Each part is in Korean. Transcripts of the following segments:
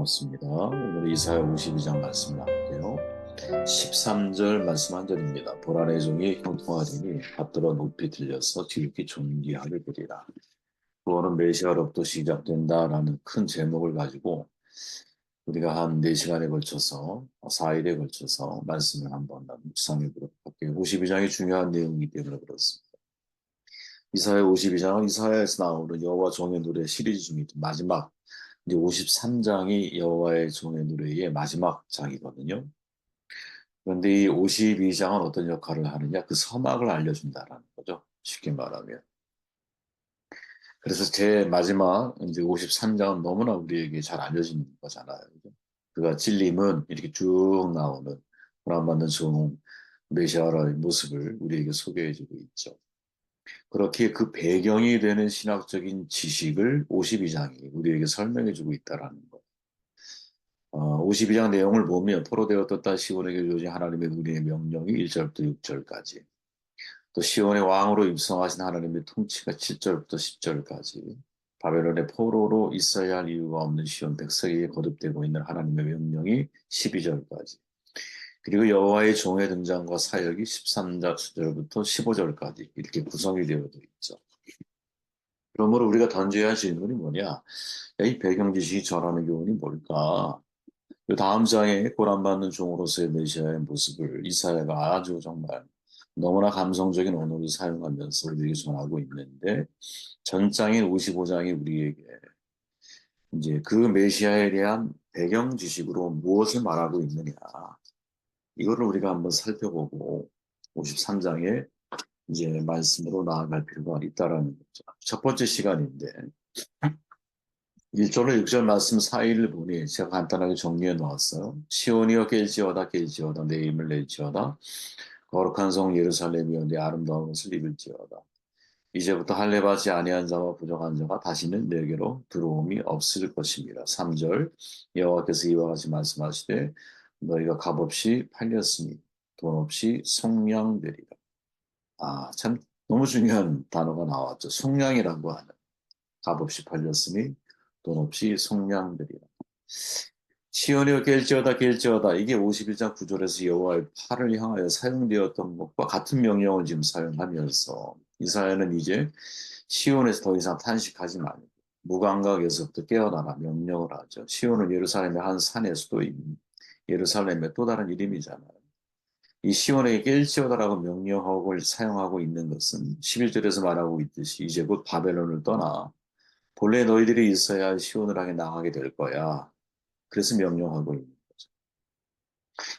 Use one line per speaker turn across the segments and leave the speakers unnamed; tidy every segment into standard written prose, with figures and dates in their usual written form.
반갑습니다. 오늘 이사야 52장 말씀을 나눌게요. 13절 말씀 한 절입니다. 보라의 종이 형통하리니 받들어 높이 들려서 지극히 존귀하게 되리라. 구원은 메시아로부터 시작된다라는 큰 제목을 가지고 우리가 한 4시간에 걸쳐서 4일에 걸쳐서 말씀을 한번 묵상해 보도록 할게요. 52장이 중요한 내용이기 때문에 그렇습니다. 이사야 52장은 이사야에서 나오는 여호와 종의 노래 시리즈 중에 마지막 이제 53장이 여호와의 종의 노래의 마지막 장이거든요. 그런데 이 52장은 어떤 역할을 하느냐? 그 서막을 알려준다라는 거죠. 쉽게 말하면. 그래서 제 마지막 이제 53장은 너무나 우리에게 잘 알려진 거잖아요. 그죠? 그가 찔림은 이렇게 쭉 나오는 고난받는 종 메시아의 모습을 우리에게 소개해주고 있죠. 그렇게 그 배경이 되는 신학적인 지식을 52장이 우리에게 설명해주고 있다라는 거. 52장 내용을 보면 포로되었던 딸 시온에게 주어진 하나님의 은혜의 명령이 1절부터 6절까지, 또 시온의 왕으로 입성하신 하나님의 통치가 7절부터 10절까지, 바벨론의 포로로 있어야 할 이유가 없는 시온 백성에게 거듭되고 있는 하나님의 명령이 12절까지, 그리고 여호와의 종의 등장과 사역이 13절부터 15절까지 이렇게 구성이 되어져 있죠. 그러므로 우리가 던져야 할 질문이 뭐냐? 야, 이 배경 지식이 전하는 교훈이 뭘까? 그 다음 장에 고난받는 종으로서의 메시아의 모습을 이사야가 아주 정말 너무나 감성적인 언어를 사용하면서 우리에게 전하고 있는데, 전장인 55장이 우리에게 이제 그 메시아에 대한 배경 지식으로 무엇을 말하고 있느냐, 이거를 우리가 한번 살펴보고 53장에 이제 말씀으로 나아갈 필요가 있다라는 거죠. 첫 번째 시간인데 1절로 6절 말씀 사이를 보니 제가 간단하게 정리해 놓았어요. 시온이여 깰지어다 깰지어다 내 힘을 낼지어다 거룩한 성 예루살렘이여 내 아름다운 옷을 입을지어다. 이제부터 할례받지 아니한 자와 부정한 자가 다시는 내게로 들어옴이 없을 것입니다. 3절 여호와께서 이와 같이 말씀하시되 너희가 값없이 팔렸으니 돈 없이 속량되리라. 참 너무 중요한 단어가 나왔죠. 속량이라고 하는, 값없이 팔렸으니 돈 없이 속량되리라. 시온이여 깰지어다 깰지어다, 이게 51장 9절에서 여호와의 팔을 향하여 사용되었던 것과 같은 명령을 지금 사용하면서 이사야는 이제 시온에서 더 이상 탄식하지 말고 무감각에서부터 깨어나라 명령을 하죠. 시온은 예루살렘의 한 산의 수도인 예루살렘의 또 다른 이름이잖아요. 이 시온에게 깰지어다라고 명령하고 사용하고 있는 것은 11절에서 말하고 있듯이 이제 곧 바벨론을 떠나 본래 너희들이 있어야 할 시온을 향해 나가게 될 거야. 그래서 명령하고 있는 거죠.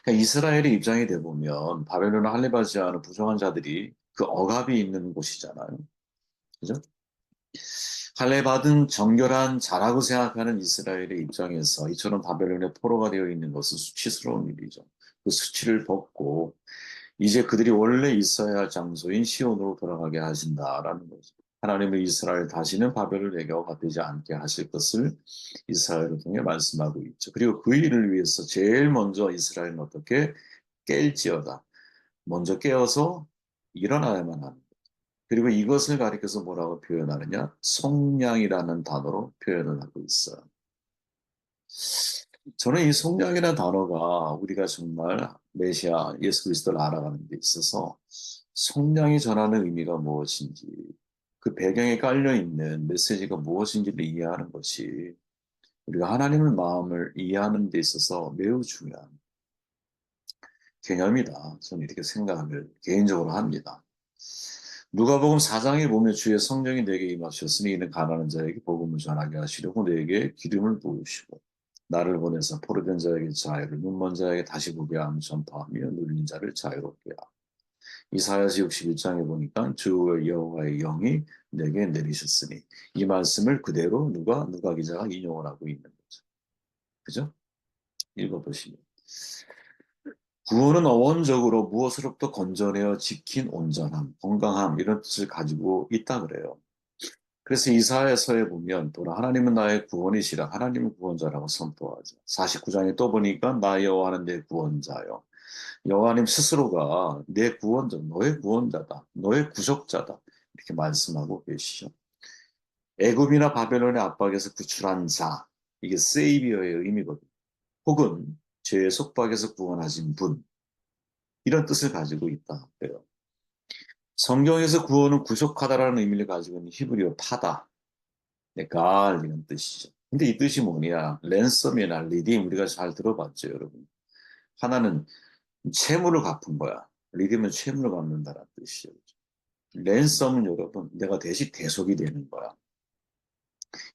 그러니까 이스라엘의 입장이 돼 보면 바벨론을 할례받지 않은 부정한 자들이 그 억압이 있는 곳이잖아요. 그죠? 할례받은 정결한 자라고 생각하는 이스라엘의 입장에서 이처럼 바벨론의 포로가 되어 있는 것은 수치스러운 일이죠. 그 수치를 벗고 이제 그들이 원래 있어야 할 장소인 시온으로 돌아가게 하신다라는 거죠. 하나님의 이스라엘 다시는 바벨론에게 억압되지 않게 하실 것을 이스라엘을 통해 말씀하고 있죠. 그리고 그 일을 위해서 제일 먼저 이스라엘은 어떻게 깰지어다. 먼저 깨어서 일어나야만 합니다. 그리고 이것을 가리켜서 뭐라고 표현하느냐? 속량이라는 단어로 표현을 하고 있어요. 저는 이 속량이라는 단어가 우리가 정말 메시아 예수 그리스도를 알아가는 데 있어서 속량이 전하는 의미가 무엇인지, 그 배경에 깔려 있는 메시지가 무엇인지를 이해하는 것이 우리가 하나님의 마음을 이해하는 데 있어서 매우 중요한 개념이다. 저는 이렇게 생각을 개인적으로 합니다. 누가복음 4장에 보면 주의 성령이 내게 임하셨으니 이는 가난한 자에게 복음을 전하게 하시려고 내게 기름을 부으시고 나를 보내서 포로된 자에게 자유를, 눈먼 자에게 다시 보게 하며 전파하며 눌린 자를 자유롭게 하고. 이사야서 61장에 보니까 주 여호와의 영이 내게 내리셨으니, 이 말씀을 그대로 누가 기자가 인용을 하고 있는 거죠. 그죠? 읽어보시면 구원은 어원적으로 무엇으로부터 건져내어 지킨 온전함, 건강함, 이런 뜻을 가지고 있다 그래요. 그래서 이사야서에 보면 또 하나님은 나의 구원이시라, 하나님은 구원자라고 선포하죠. 49장에 또 보니까 나 여호와는 내 구원자요. 여호와님 스스로가 내 구원자, 너의 구원자다, 너의 구속자다, 이렇게 말씀하고 계시죠. 애굽이나 바벨론의 압박에서 구출한 자, 이게 세이비어의 의미거든요. 혹은 죄의 속박에서 구원하신 분, 이런 뜻을 가지고 있다 그래요. 성경에서 구원은 구속하다라는 의미를 가지고 있는 히브리어 파다, 네, 가알 이런 뜻이죠. 근데 이 뜻이 뭐냐? 랜섬이나 리딤 우리가 잘 들어봤죠, 여러분. 하나는 채무를 갚은 거야. 리딤은 채무를 갚는다는 뜻이죠. 랜섬은 여러분 내가 대신 대속이 되는 거야.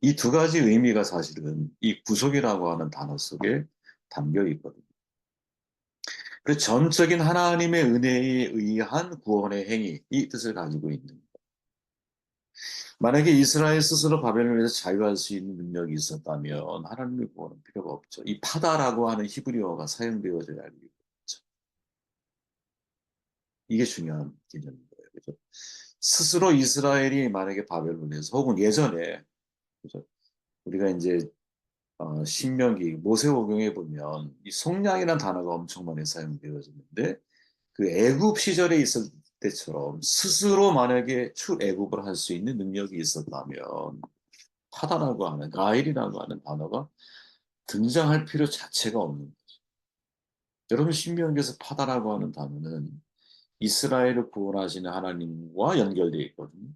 이 두 가지 의미가 사실은 이 구속이라고 하는 단어 속에 담겨 있거든요. 그래서 전적인 하나님의 은혜에 의한 구원의 행위, 이 뜻을 가지고 있는 거예요. 만약에 이스라엘 스스로 바벨론에서 자유할 수 있는 능력이 있었다면 하나님의 구원은 필요가 없죠. 이 파다라고 하는 히브리어가 사용되어져야 할 이유가 있죠. 이게 중요한 개념인 거예요. 그죠? 스스로 이스라엘이 만약에 바벨론에서 혹은 예전에, 그죠? 우리가 이제 신명기 모세오경에 보면 이 속량이라는 단어가 엄청 많이 사용되어지는데 그 애굽 시절에 있을 때처럼 스스로 만약에 출애굽을 할 수 있는 능력이 있었다면 파다라고 하는 가일이라고 하는 단어가 등장할 필요 자체가 없는 거죠. 여러분 신명기에서 파다라고 하는 단어는 이스라엘을 구원하시는 하나님과 연결되어 있거든요.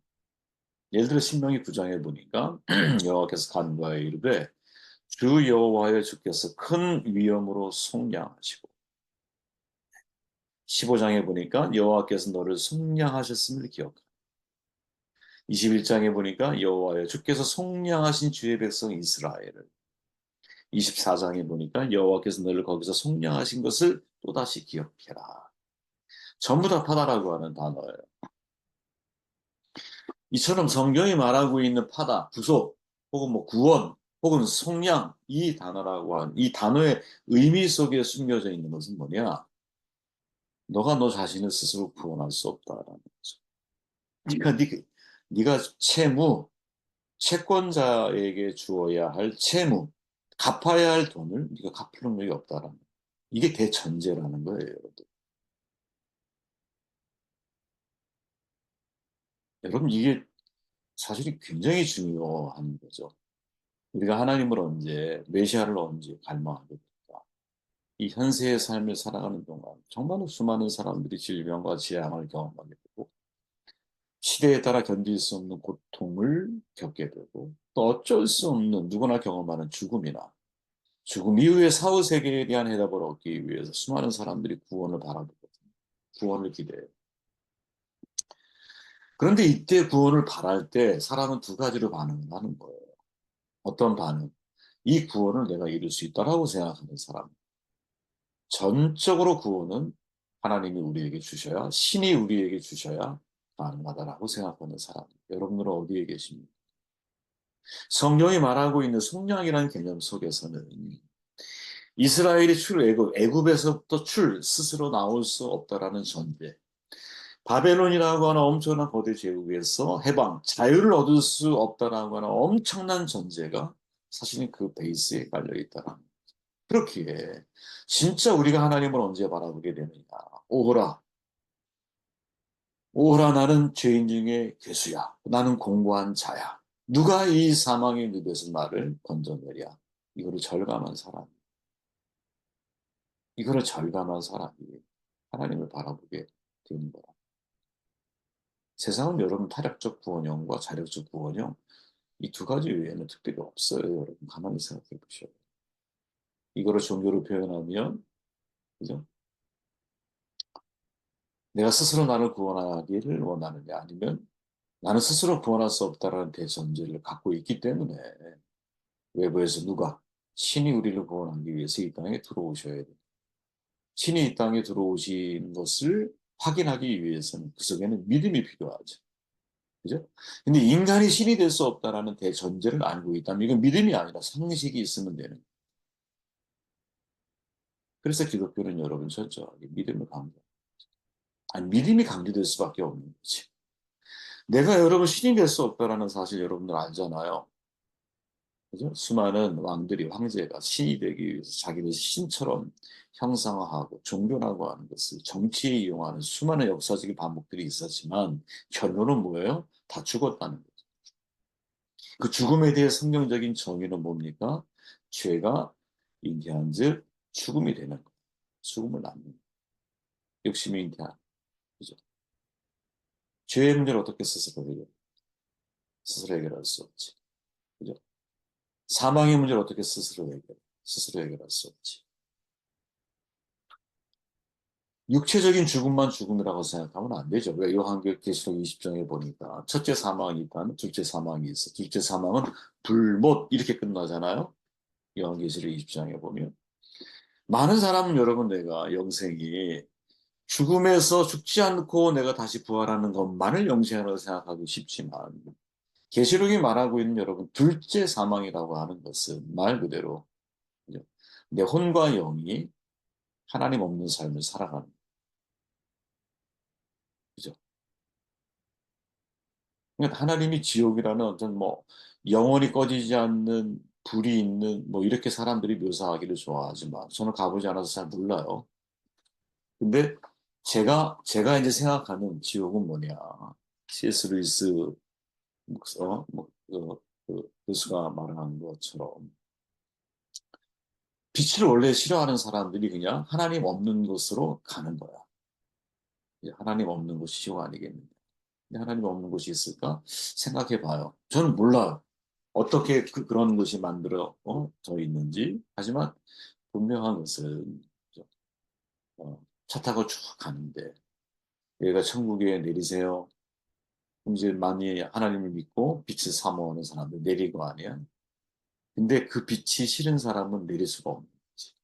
예를 들어 신명기 9장에 보니까 여호와께서 간구하여 이르되 주 여호와여 주께서 큰 위엄으로 속량하시고 15장에 보니까 여호와께서 너를 속량하셨음을 기억하라. 21장에 보니까 여호와여 주께서 속량하신 주의 백성 이스라엘을 24장에 보니까 여호와께서 너를 거기서 속량하신 것을 또다시 기억해라. 전부 다 파다라고 하는 단어예요. 이처럼 성경이 말하고 있는 파다, 구속, 혹은 뭐 구원, 혹은 속량, 이 단어라고 하는 이 단어의 의미 속에 숨겨져 있는 것은 뭐냐? 너가 너 자신을 스스로 구원할 수 없다라는 거죠. 그러니까 네가 채무, 채권자에게 주어야 할 채무, 갚아야 할 돈을 네가 갚을 능력이 없다라는 거예요. 이게 대전제라는 거예요, 여러분. 여러분 이게 사실이 굉장히 중요한 거죠. 우리가 하나님을 언제, 메시아를 언제 갈망하게 될까? 이 현세의 삶을 살아가는 동안 정말 수많은 사람들이 질병과 재앙을 경험하게 되고 시대에 따라 견딜 수 없는 고통을 겪게 되고 또 어쩔 수 없는 누구나 경험하는 죽음이나 죽음 이후의 사후세계에 대한 해답을 얻기 위해서 수많은 사람들이 구원을 바라보거든요. 구원을 기대해요. 그런데 이때 구원을 바랄 때 사람은 두 가지로 반응을 하는 거예요. 어떤 반응? 이 구원을 내가 이룰 수 있다라고 생각하는 사람. 전적으로 구원은 하나님이 우리에게 주셔야, 신이 우리에게 주셔야 가능하다라고 생각하는 사람. 여러분들은 어디에 계십니까? 성경이 말하고 있는 속량이라는 개념 속에서는 이스라엘이 애굽에서부터 스스로 나올 수 없다라는 전제. 바벨론이라고 하는 엄청난 거대 제국에서 해방, 자유를 얻을 수 없다라고 하는 엄청난 전제가 사실은 그 베이스에 깔려 있다라는 거예요. 그렇기에 진짜 우리가 하나님을 언제 바라보게 되느냐. 오호라, 오호라 나는 죄인 중에 괴수야. 나는 공고한 자야. 누가 이 사망의 늪에서 나를 건져내랴. 이거를 절감한 사람, 이거를 절감한 사람이 하나님을 바라보게 되는 거라. 세상은 여러분 타락적 구원형과 자력적 구원형 이 두 가지 외에는 특별히 없어요. 여러분 가만히 생각해 보셔요. 이거를 종교로 표현하면 그죠? 내가 스스로 나를 구원하기를 원하느냐 아니면 나는 스스로 구원할 수 없다라는 대전제를 갖고 있기 때문에 외부에서 누가 신이 우리를 구원하기 위해서 이 땅에 들어오셔야 돼. 신이 이 땅에 들어오신 것을 확인하기 위해서는 그 속에는 믿음이 필요하죠. 그죠? 근데 인간이 신이 될 수 없다라는 대전제를 알고 있다면 이건 믿음이 아니라 상식이 있으면 되는 거예요. 그래서 기독교는 여러분 철저하게 믿음을 강조. 아니 믿음이 강조될 수밖에 없는 거지. 내가 여러분 신이 될 수 없다라는 사실 여러분들 알잖아요. 그죠? 수많은 왕들이 황제가 신이 되기 위해서 자기를 신처럼 형상화하고 종교라고 하는 것을 정치에 이용하는 수많은 역사적인 반복들이 있었지만 결론은 뭐예요? 다 죽었다는 거죠. 그 죽음에 대해 성경적인 정의는 뭡니까? 죄가 잉태한즉 죽음이 되는 거예요. 죽음을 낳는 거예요. 욕심이 잉태한 그죠? 죄의 문제를 어떻게 스스로 해결할 수 없지. 그죠? 사망의 문제를 어떻게 스스로 해결할 수 없지. 육체적인 죽음만 죽음이라고 생각하면 안 되죠. 왜 요한계시록 20장에 보니까 첫째 사망이 있다면 둘째 사망이 있어. 둘째 사망은 불못 이렇게 끝나잖아요. 요한계시록 20장에 보면. 많은 사람은 여러분 내가 영생이 죽음에서 죽지 않고 내가 다시 부활하는 것만을 영생이라고 생각하기 쉽지만 계시록이 말하고 있는 여러분 둘째 사망이라고 하는 것은 말 그대로 그죠? 내 혼과 영이 하나님 없는 삶을 살아가는 거죠. 그러니까 하나님이 지옥이라는 어떤 뭐 영원히 꺼지지 않는 불이 있는 뭐 이렇게 사람들이 묘사하기를 좋아하지만 저는 가보지 않아서 잘 몰라요. 근데 제가 이제 생각하는 지옥은 뭐냐? C.S. 루이스 교수가 말하는 것처럼 빛을 원래 싫어하는 사람들이 그냥 하나님 없는 곳으로 가는 거야. 이제 하나님 없는 곳이 지옥 아니겠느냐. 근데 하나님 없는 곳이 있을까? 생각해 봐요. 저는 몰라요. 어떻게 그런 것이 져 있는지. 하지만 분명한 것은 차 타고 쭉 가는데 얘가 천국에 내리세요. 그럼 이제 많이 하나님을 믿고 빛을 사모하는 사람들 내리고 아니야. 근데 그 빛이 싫은 사람은 내릴 수가 없는 거지.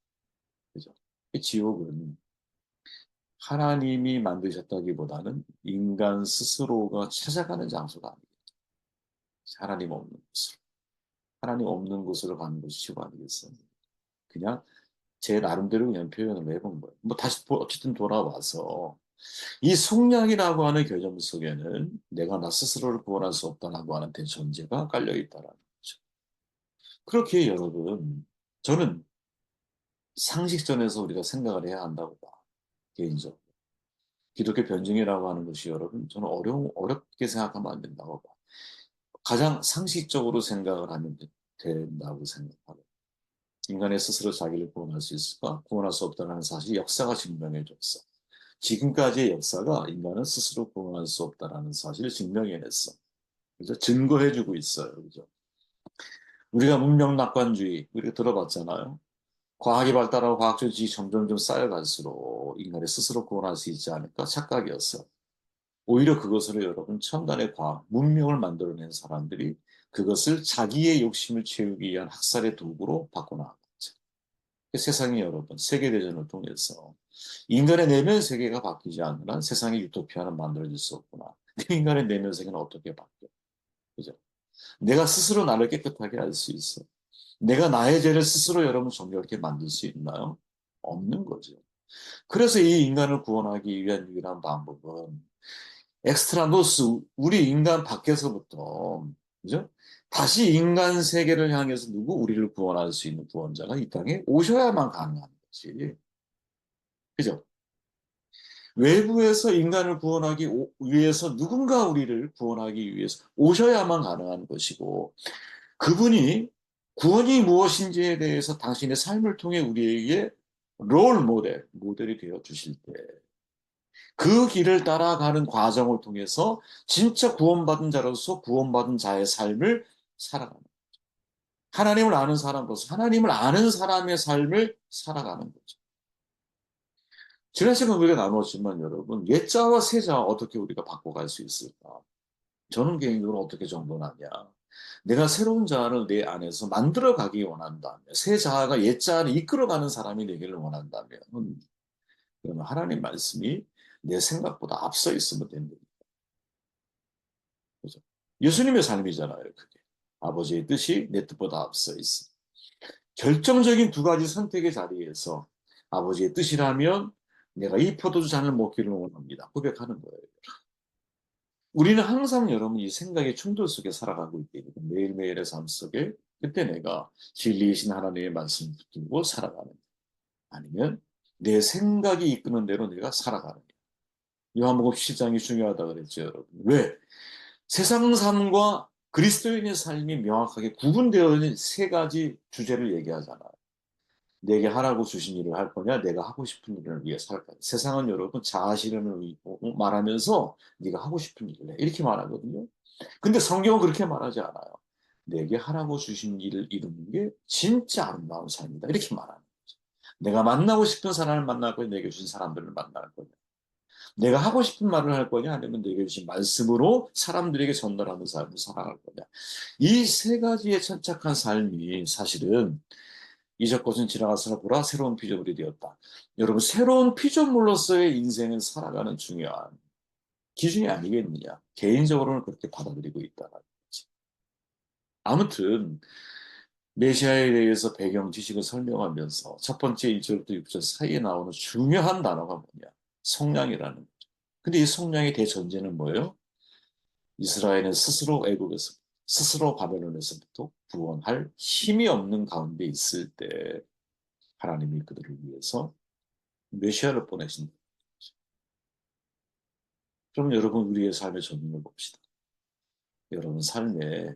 그죠? 이 지옥은 하나님이 만드셨다기보다는 인간 스스로가 찾아가는 장소가 아니에요. 하나님 없는 곳으로. 하나님 없는 곳으로 가는 것이 지옥 아니겠어요? 그냥 제 나름대로 그냥 표현을 해본 거예요. 뭐 다시 어쨌든 돌아와서 이 속량이라고 하는 개념 속에는 내가 나 스스로를 구원할 수 없다라고 하는 대전제가 깔려 있다라는 거죠. 그렇게 여러분, 저는 상식선에서 우리가 생각을 해야 한다고 봐. 개인적으로. 기독교 변증이라고 하는 것이 여러분, 저는 어렵게 생각하면 안 된다고 봐. 가장 상식적으로 생각을 하면 된다고 생각하고. 인간의 스스로 자기를 구원할 수 있을까? 구원할 수 없다는 사실 역사가 증명해 줬어. 지금까지의 역사가 인간은 스스로 구원할 수 없다는 사실을 증명해냈어. 그죠? 증거해주고 있어요. 그죠? 우리가 문명 낙관주의, 우리가 들어봤잖아요. 과학이 발달하고 과학적 지식이 점점 쌓여갈수록 인간이 스스로 구원할 수 있지 않을까 착각이었어. 오히려 그것으로 여러분 첨단의 과학, 문명을 만들어낸 사람들이 그것을 자기의 욕심을 채우기 위한 학살의 도구로 바꿔나갔죠. 세상이 여러분 세계대전을 통해서 인간의 내면 세계가 바뀌지 않는 한 세상의 유토피아는 만들어질 수 없구나. 인간의 내면 세계는 어떻게 바뀌어? 그죠? 내가 스스로 나를 깨끗하게 할 수 있어. 내가 나의 죄를 스스로 여러분 정결하게 만들 수 있나요? 없는 거죠. 그래서 이 인간을 구원하기 위한 유일한 방법은 엑스트라노스, 우리 인간 밖에서부터, 그죠? 다시 인간 세계를 향해서 우리를 구원할 수 있는 구원자가 이 땅에 오셔야만 가능한 거지. 그죠? 외부에서 인간을 구원하기 위해서 누군가 우리를 구원하기 위해서 오셔야만 가능한 것이고, 그분이 구원이 무엇인지에 대해서 당신의 삶을 통해 우리에게 모델이 되어 주실 때, 그 길을 따라가는 과정을 통해서 진짜 구원받은 자로서 구원받은 자의 삶을 살아가는 하나님을 아는 사람으로서 하나님을 아는 사람의 삶을 살아가는 거죠. 지난 시간 우리가 나눴지만 여러분 옛자와 새자 어떻게 우리가 바꿔갈 수 있을까? 저는 개인적으로 어떻게 정돈하냐? 내가 새로운 자아를 내 안에서 만들어가기 원한다면 새 자아가 옛 자아를 이끌어가는 사람이 되기를 원한다면 그러면 하나님 말씀이 내 생각보다 앞서 있으면 됩니다. 그죠? 예수님의 삶이잖아요, 그게. 아버지의 뜻이 내 뜻보다 앞서 있어. 결정적인 두 가지 선택의 자리에서 아버지의 뜻이라면 내가 이 포도주 잔을 먹기를 원합니다. 고백하는 거예요. 우리는 항상 여러분 이 생각의 충돌 속에 살아가고 있기 때문에 매일매일의 삶 속에 그때 내가 진리이신 하나님의 말씀을 붙들고 살아가는 아니면 내 생각이 이끄는 대로 내가 살아가는 요한복음 7장이 중요하다 그랬죠, 여러분. 왜? 세상 삶과 그리스도인의 삶이 명확하게 구분되어 있는 세 가지 주제를 얘기하잖아요. 내게 하라고 주신 일을 할 거냐, 내가 하고 싶은 일을 위해 살 거냐. 세상은 여러분 자아 실현을 말하면서 네가 하고 싶은 일을 해. 이렇게 말하거든요. 근데 성경은 그렇게 말하지 않아요. 내게 하라고 주신 일을 이루는 게 진짜 아름다운 삶이다. 이렇게 말하는 거죠. 내가 만나고 싶은 사람을 만날 거냐, 내게 주신 사람들을 만날 거냐. 내가 하고 싶은 말을 할 거냐, 아니면 내게 주신 말씀으로 사람들에게 전달하는 삶을 살아갈 거냐. 이 세 가지의 천착한 삶이 사실은 이적 것은 지나가서 보라 새로운 피조물이 되었다. 여러분, 새로운 피조물로서의 인생을 살아가는 중요한 기준이 아니겠느냐. 개인적으로는 그렇게 받아들이고 있다는 거지. 아무튼 메시아에 대해서 배경 지식을 설명하면서 첫 번째 1절부터 6절 사이에 나오는 중요한 단어가 뭐냐? 속량이라는 거죠. 근데 이 속량의 대전제는 뭐예요? 이스라엘은 스스로 애국에서 스스로 바벨론에서부터 구원할 힘이 없는 가운데 있을 때 하나님이 그들을 위해서 메시아를 보내신다. 그럼 여러분 우리의 삶의 적용을 봅시다. 여러분 삶에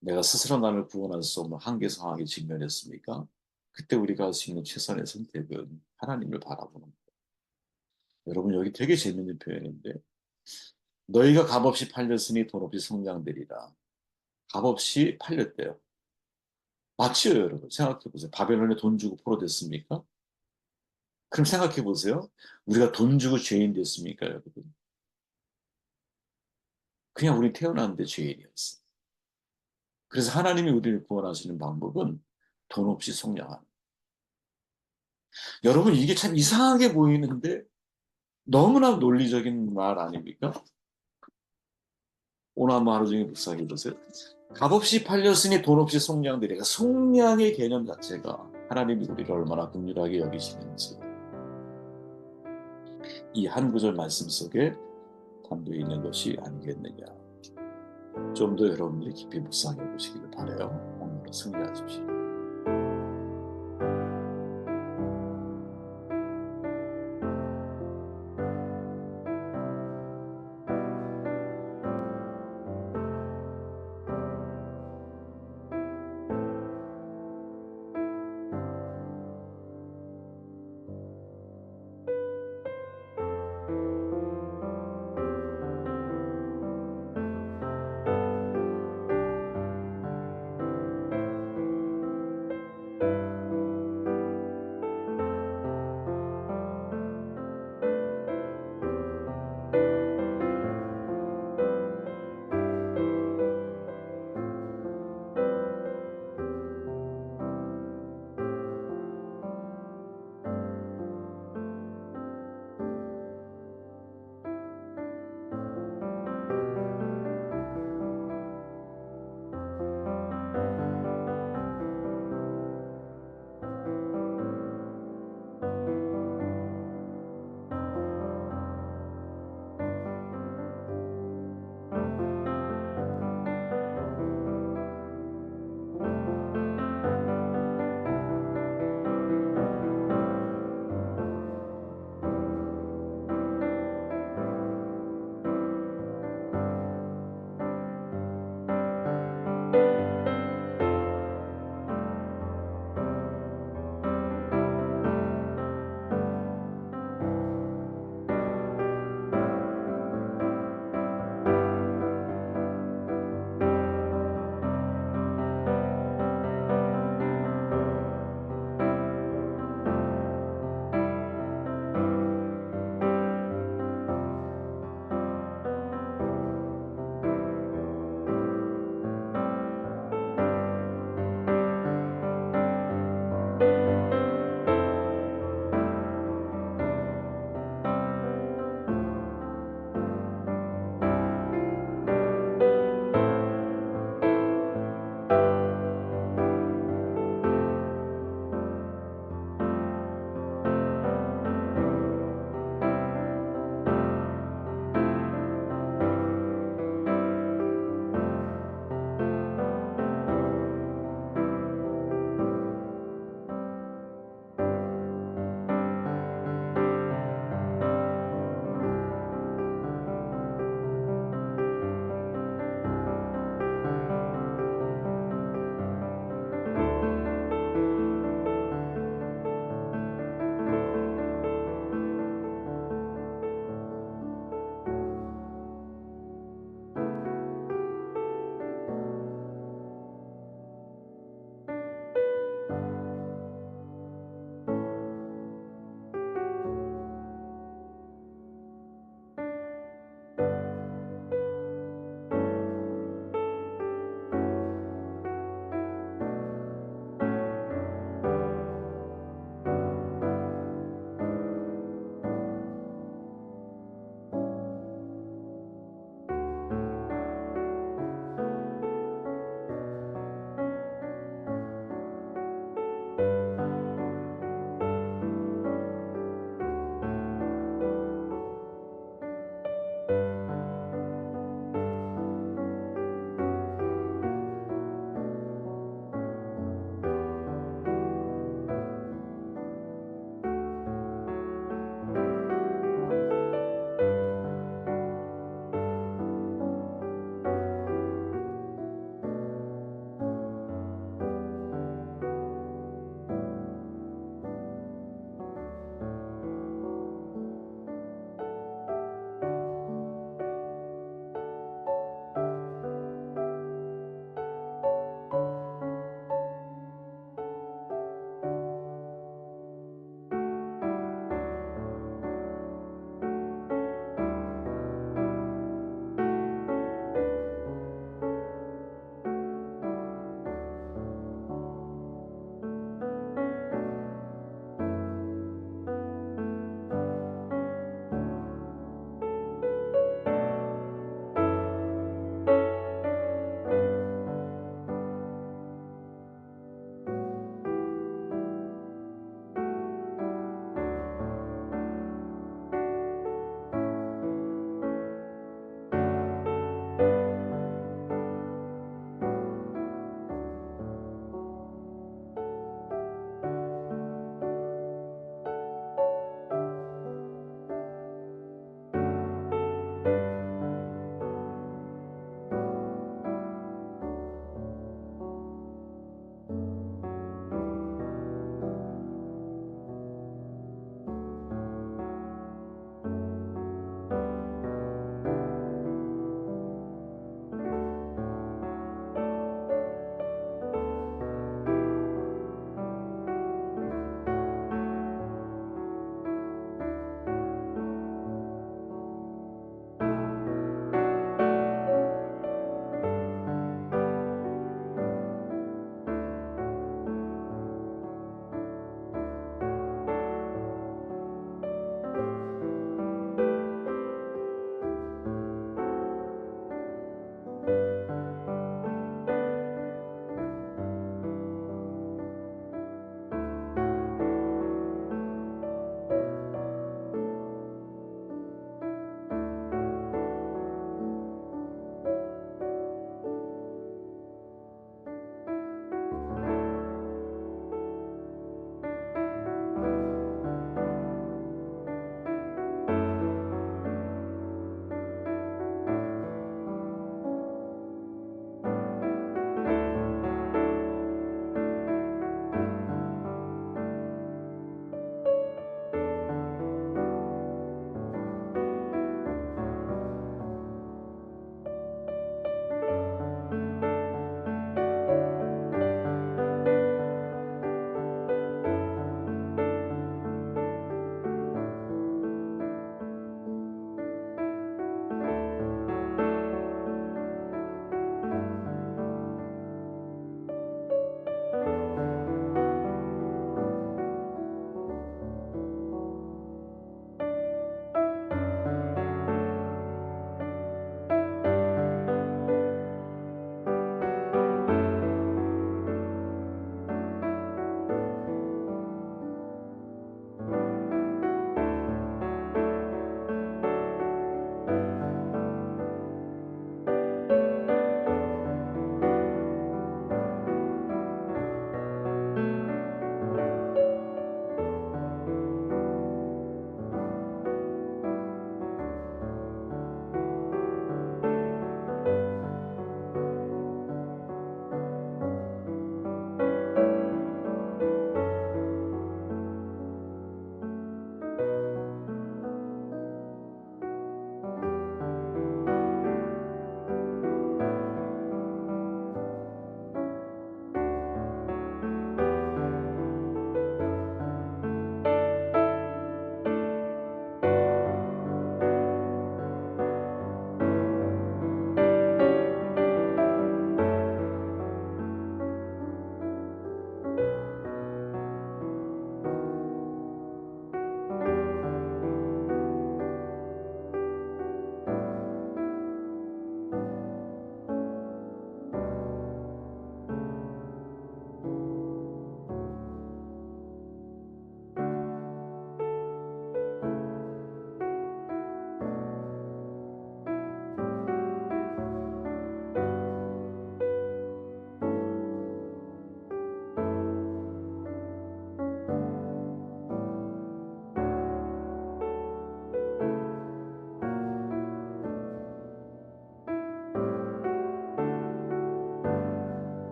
내가 스스로 나를 구원할 수 없는 한계 상황에 직면했습니까? 그때 우리가 할 수 있는 최선의 선택은 하나님을 바라보는 거예요. 여러분 여기 되게 재밌는 표현인데 너희가 값없이 팔렸으니 돈 없이 성장되리라. 값없이 팔렸대요. 맞죠, 여러분? 생각해 보세요. 바벨론에 돈 주고 포로됐습니까? 그럼 생각해 보세요. 우리가 돈 주고 죄인 됐습니까, 여러분? 그냥 우리 태어났는데 죄인이었어. 그래서 하나님이 우리를 구원하시는 방법은 돈 없이 속량하는. 여러분 이게 참 이상하게 보이는데 너무나 논리적인 말 아닙니까? 오늘 한번 하루 종일 묵상해 보세요. 값없이 팔렸으니 돈 없이 속량되리라. 속량의 개념 자체가 하나님이 우리를 얼마나 긍휼하게 여기시는지 이 한 구절 말씀 속에 담겨 있는 것이 아니겠느냐. 좀 더 여러분들이 깊이 묵상해 보시기를 바라요. 오늘은 승리하십시오.